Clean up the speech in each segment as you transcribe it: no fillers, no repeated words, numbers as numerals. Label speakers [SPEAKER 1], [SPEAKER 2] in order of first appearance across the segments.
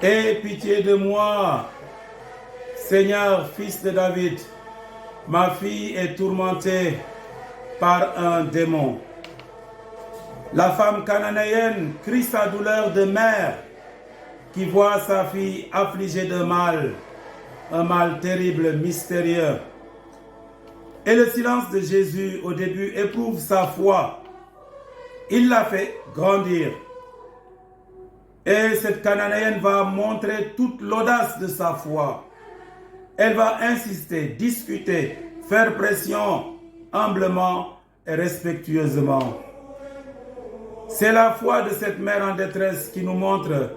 [SPEAKER 1] Aie pitié de moi, Seigneur, fils de David. Ma fille est tourmentée par un démon. La femme cananéenne crie sa douleur de mère qui voit sa fille affligée de mal, un mal terrible, mystérieux. Et le silence de Jésus au début éprouve sa foi. Il l'a fait grandir. Et cette Cananéenne va montrer toute l'audace de sa foi. Elle va insister, discuter, faire pression, humblement et respectueusement. C'est la foi de cette mère en détresse qui nous montre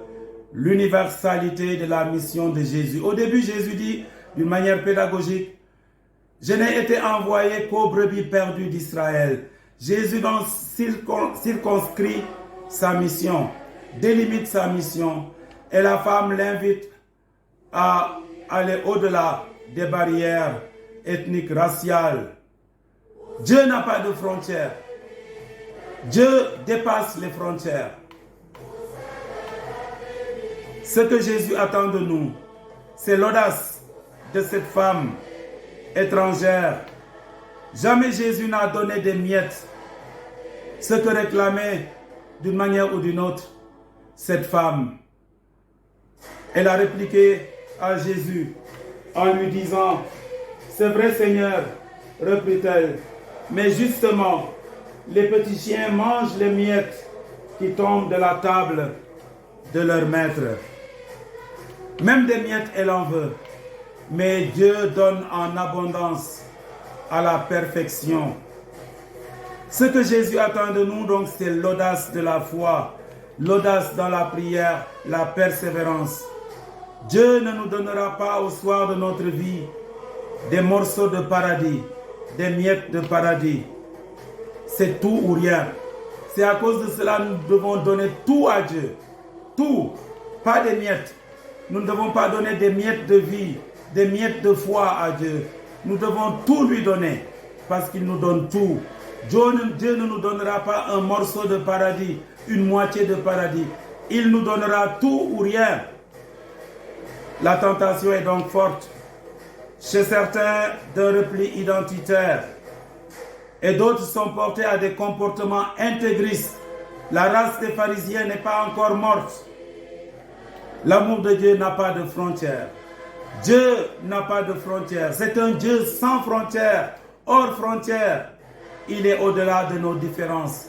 [SPEAKER 1] l'universalité de la mission de Jésus. Au début, Jésus dit d'une manière pédagogique, « Je n'ai été envoyé qu'aux brebis perdues d'Israël. » Jésus donc circonscrit sa mission, délimite sa mission, et la femme l'invite à aller au-delà des barrières ethniques, raciales. Dieu n'a pas de frontières. Dieu dépasse les frontières. Ce que Jésus attend de nous, c'est l'audace de cette femme étrangère. Jamais Jésus n'a donné des miettes. Ce que réclamait d'une manière ou d'une autre cette femme. Elle a répliqué à Jésus en lui disant, « C'est vrai Seigneur, reprit-elle, mais justement, les petits chiens mangent les miettes qui tombent de la table de leur maître. » Même des miettes, elle en veut. Mais Dieu donne en abondance à la perfection. Ce que Jésus attend de nous, donc, c'est l'audace de la foi, l'audace dans la prière, la persévérance. Dieu ne nous donnera pas au soir de notre vie des morceaux de paradis, des miettes de paradis. C'est tout ou rien. C'est à cause de cela que nous devons donner tout à Dieu. Tout, pas des miettes. Nous ne devons pas donner des miettes de vie, des miettes de foi à Dieu. Nous devons tout lui donner parce qu'il nous donne tout. Dieu ne nous donnera pas un morceau de paradis, une moitié de paradis. Il nous donnera tout ou rien. La tentation est donc forte. Chez certains, d'un repli identitaire. Et d'autres sont portés à des comportements intégristes. La race des pharisiens n'est pas encore morte. L'amour de Dieu n'a pas de frontières. Dieu n'a pas de frontières. C'est un Dieu sans frontières, hors frontières. Il est au-delà de nos différences.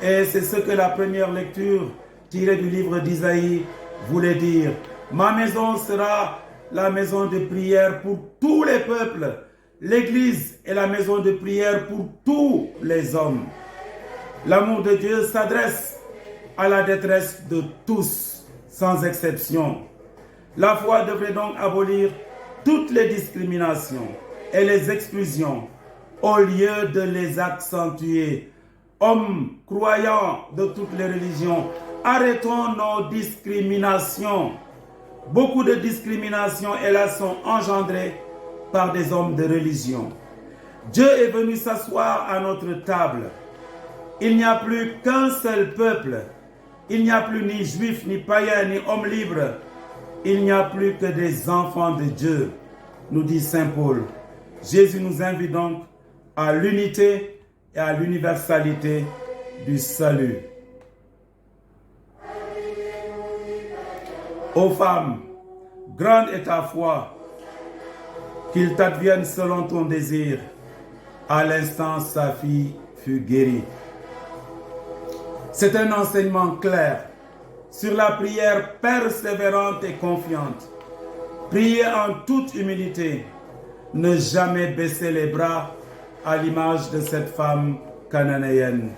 [SPEAKER 1] Et c'est ce que la première lecture tirée du livre d'Isaïe voulait dire. Ma maison sera la maison de prière pour tous les peuples. L'Église est la maison de prière pour tous les hommes. L'amour de Dieu s'adresse à la détresse de tous, sans exception. La foi devrait donc abolir toutes les discriminations et les exclusions au lieu de les accentuer. Hommes croyants de toutes les religions, arrêtons nos discriminations. Beaucoup de discriminations, hélas, sont engendrées par des hommes de religion. Dieu est venu s'asseoir à notre table. Il n'y a plus qu'un seul peuple. Il n'y a plus ni juifs, ni païens, ni hommes libres. Il n'y a plus que des enfants de Dieu, nous dit Saint Paul. Jésus nous invite donc à l'unité et à l'universalité du salut. Ô femme, grande est ta foi, qu'il t'advienne selon ton désir. À l'instant, sa fille fut guérie. C'est un enseignement clair sur la prière persévérante et confiante. Prier en toute humilité, ne jamais baisser les bras à l'image de cette femme cananéenne.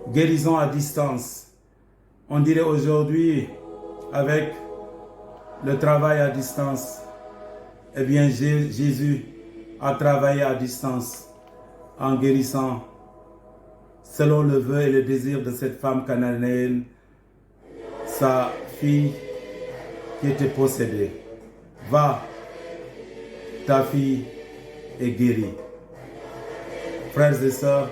[SPEAKER 1] Guérison à distance. On dirait aujourd'hui, avec le travail à distance, eh bien Jésus a travaillé à distance en guérissant, selon le vœu et le désir de cette femme cananéenne, sa fille qui était possédée. Va, ta fille est guérie. Frères et sœurs,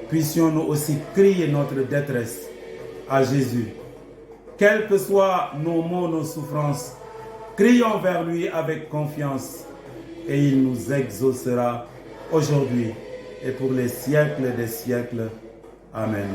[SPEAKER 1] puissions-nous aussi crier notre détresse à Jésus Quels que soient nos maux, nos souffrances, crions vers lui avec confiance et il nous exaucera aujourd'hui et pour les siècles des siècles. Amen.